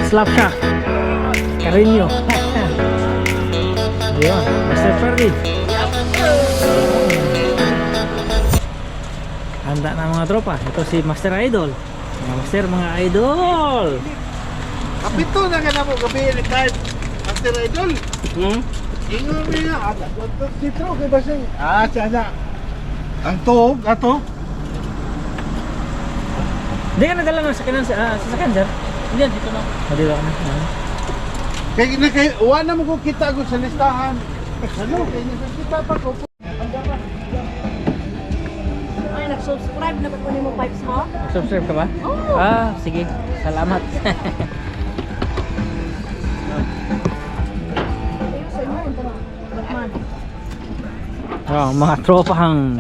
Slapshot Carino. Ayun, Master Ferdy. Handa na mga tropa. Ito si Master Idol. Mga Master, mga Idol. Kapito na ka na mo gabi ni kahit Master Idol. Ingon mo nga. Dito kay Basing. Sana. Ang tuog, ato. Hindi ka nadala ng sakinan sa sakan, sir? Hindi, dito na. Dito ka na. Kaya wala mo ko kita ko sa listahan. Ano? Kaya kita pa ko. Ay, nag-subscribe na ba ko ni mo pipes mo? Subscribe ka ba? Oo. Ah, sige. Salamat. Ayusin mo, ito na. Batman. Oh, mga tropahang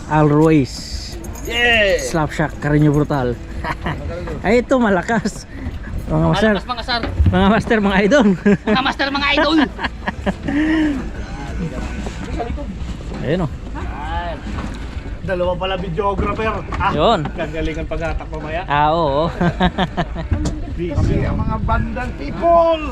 Always. Yeah! Slapshot Carino Brutal. Ay, ito malakas. Mga master, Malakas mga sir, mga master, mga idol. mga master, mga idol. Ayun o. Dalawa pala videographer. Yun. Gagalingan pag-atak mamaya. Oo. Busy ang mga bandang people.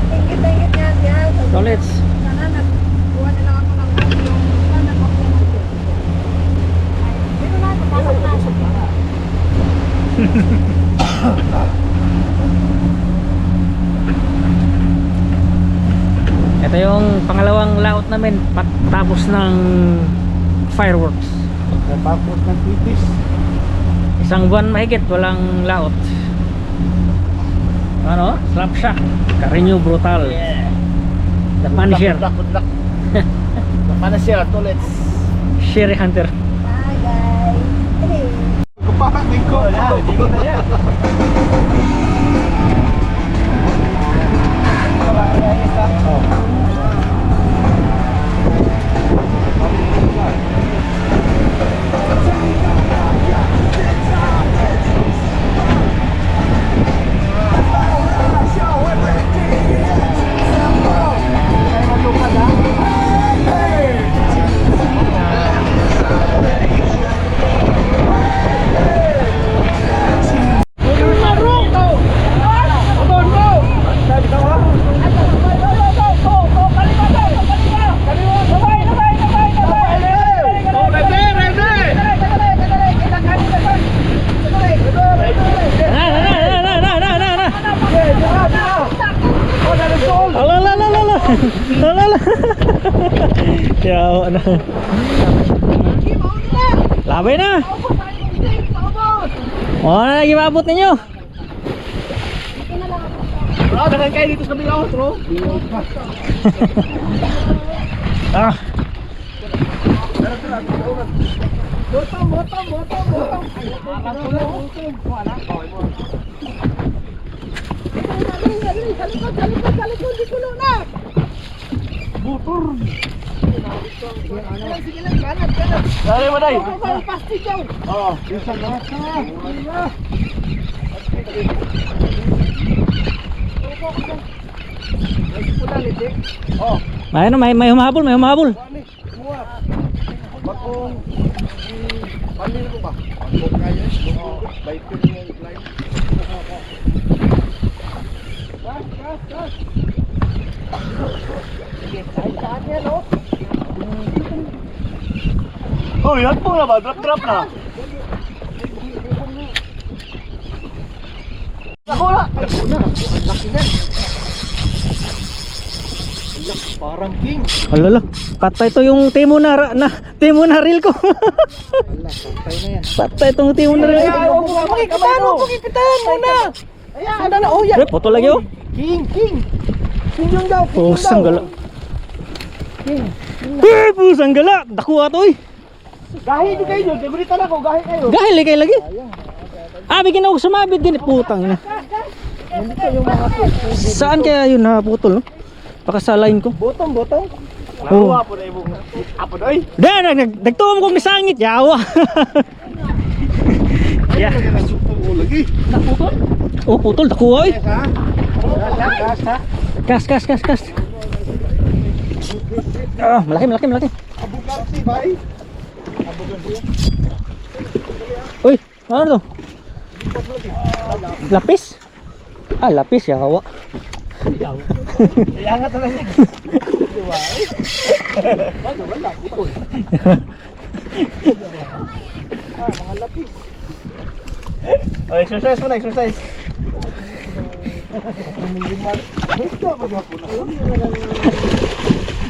Tingit-tingit niya siya. Tolets. Sana nagkuha na lang ako ng video. Sana nagkuha ng video. Dito na, papasok na. Ito yung pangalawang laot namin tapos ng fireworks. Tapos ng titis. Isang buwan mahigit walang laot. Ano? Slapshot Carino Brutal. The Punisher. Good luck. The Punisher, tulets. Sherry Hunter. Bye, guys. Hey. Kupahanin ko. Hindi ko na yan. Yawa na. Labay na. O na lagi maabot ninyo. Dagan kayo dito sa kabilang outro. Ah. Botong. Motor. Sige lang, kanan. Dali mo dai. Plastic daw. Oh, isa na ka. Oh, May humahabol, may humahabol. bakong panin ko ba? Bakong kaya, bike ko yung line. Gas. Oh, yan po na ba? Drop na. Ako na. Laki na. Parang king. Alala, patay to yung timo na reel ko. Patay na yan. Patay tong timo na reel ko. Pakikitan muna. Ayan, ano na, oh yan. Pre, photo lagi oh. King. Sinjong daw. Pusang gala. King. Pusang gala. Dako ato eh. Gahi di kayo, debrita na ko, gahi kayo. Gahil kay lagi. Bigyan ako sumabit din putang ina. Hindi kayo mga Saan kaya yun naputol no? Pakasalain ko. botong. Oh. Nakuha po na ibong apo doy. Nagtuom kong misangit yawa. Yeah. Lagi. Naputol? Oh, putol dako ay. Gas ha. Kas. Ah, malaki. Abugati bay. Uy, ano to? Lapis? Ah, lapis ya, kawa. Iangat na lang yan. Diba? Wala. Mga lapis. Oh, exercise mo na, exercise.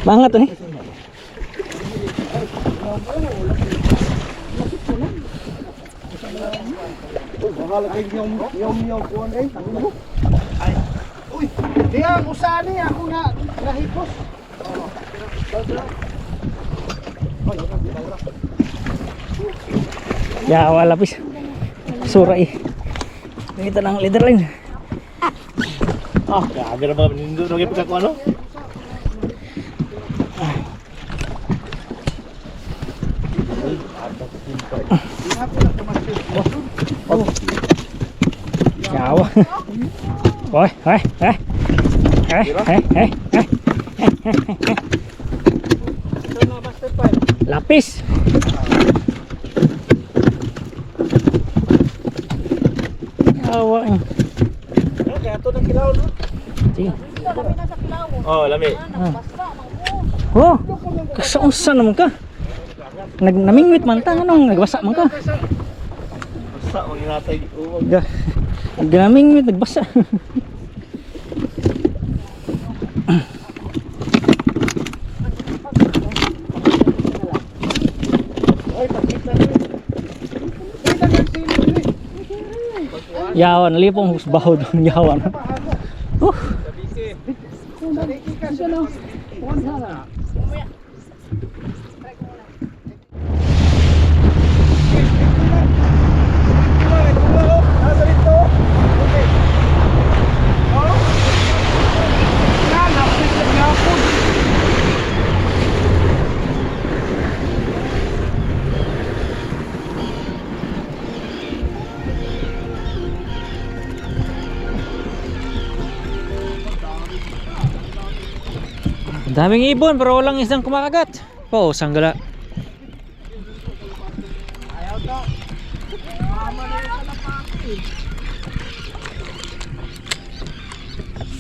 Bangat to ni. Bahala kayo yung kuwan eh. Ay. Uy, di ako saan eh. Ako na nahipos. Ya, wala lapis. Sura eh. Kita ng leader line. Ah, grabe na ba? Nindo na kayo pagkakuha no? Yawa. Oi, oi, eh. Lapis. Yawa. Kaya ito ng kilaw no? Sige. Lami na sa kilaw. Oh, lami. Basta, mga Oh, kasaunsa naman ka. Namingwit man ta, anong nagbasa man ka. Basta, huwag inatay. Namingwit, nagbasa. Ay, pakita rin. Kita ng sili rin. Yawan, lipong husbaho doon, yawan. Saliki ka siya lang. Daming ibon pero walang isang kumakagat. Oh, sanggala. Ayaw to. Mama na yung kalapati.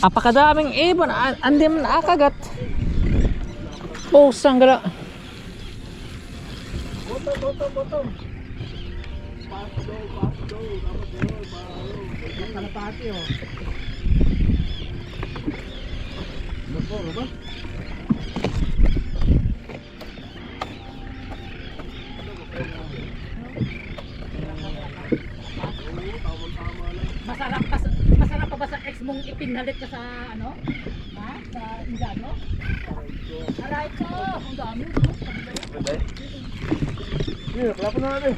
Apakadaming ibon, andi man akagat. Oh, sanggala. Botong. Kalapati oh. Ano ba? masarap pa ba sa ex mong ipinhalit ka sa ano? Ha? Sa Indiano? Aray ko! Ang dami. Iya, kelapa na natin.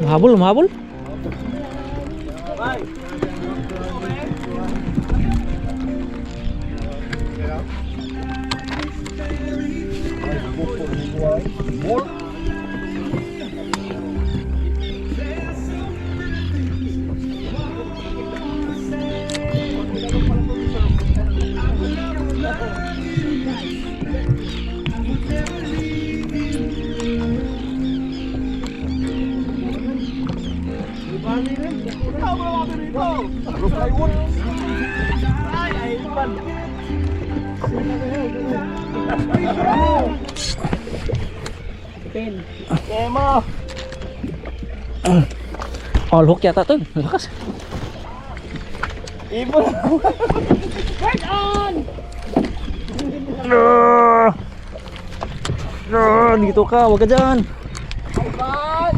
Mahabol. Tema. All hook yata to. Lakas. Ibon. Right on! Dito ka, wag ka dyan. Ivan!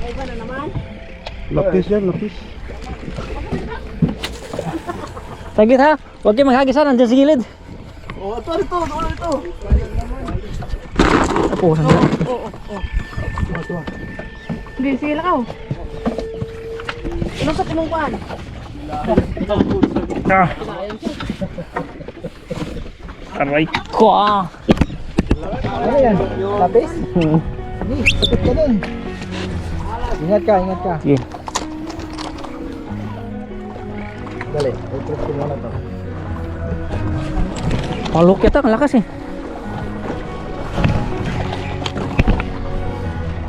Ivan na naman? Lapis yan, lapis. Taglit ha, wag kayo maghagisan, nandiyan sa gilid. Oh, ito. Apo, sanggala. Hindi, sige lang ako. Ilusot imong kuhan. Ito. Ah. Aray ko ah. Ano yan? Lapis? Hindi, sakit ka dun. Ingat ka, ingat ka. Sige. Dali, i-trip ko muna to. Palukit ang lakas eh.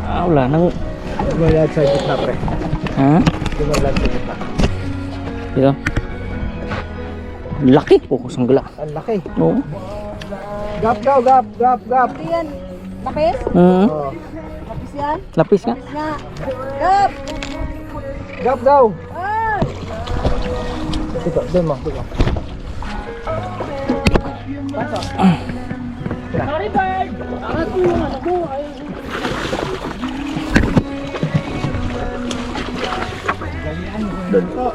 Ah, wala nang... Gumalag sa gitna, pre. Ha? Gumalag sa gitna. Dito. Laki po ko sanggala. Ang laki. Oo. Gap daw, gap, gap, gap. Yan. Lapis? Oh. Lapis yan? Lapis nga. Nga. Gap! Gap daw. Ay! Dito, doon mo, dito. Sorry, bird! Ako, ako. Doon po.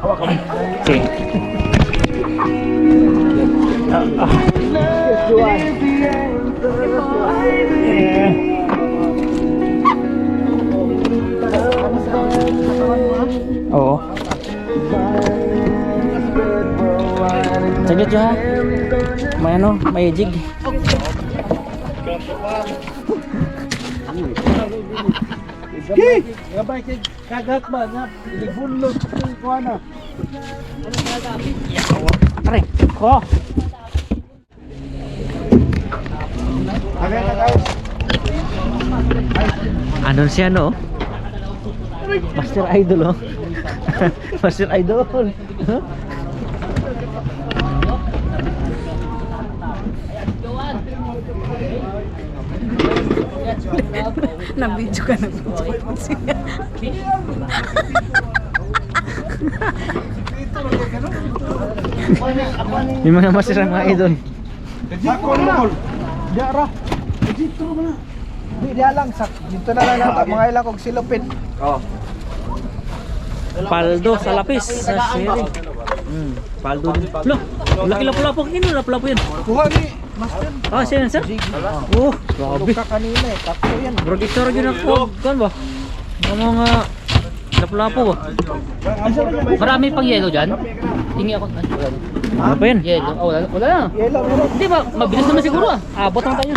Hawak ka. Sige. Yes, Juan. Oo. Saglit ha. May ano, may jig. Gabay kay kagat ba na libunlot ng kuana. Aray ko. Agay na guys. Ano siya no? Master Idol oh. Master Idol. Nabidyo ka na. May mga master mga idol. Ako na. Diara. Dito mo na. Di dia lang sak. Dito na lang nata mga ilang kog silupin. Oh. Paldo sa lapis sa siri. Paldo din. Lo, laki lapu-lapu ini lapu-lapu yan. Kuha ni Master. Ah, siya yan sir. Oh, grabe. Ka kanina eh. Tatlo yan. Brogitor yun ako. Kan ba? Mga lapu-lapu ba? Marami pang yelo dyan. Tingi ako. Ano pa yan? Yelo. Oh, wala na. Yelo, meron. Hindi ba? Mabilis naman siguro ah. Abot lang tayo.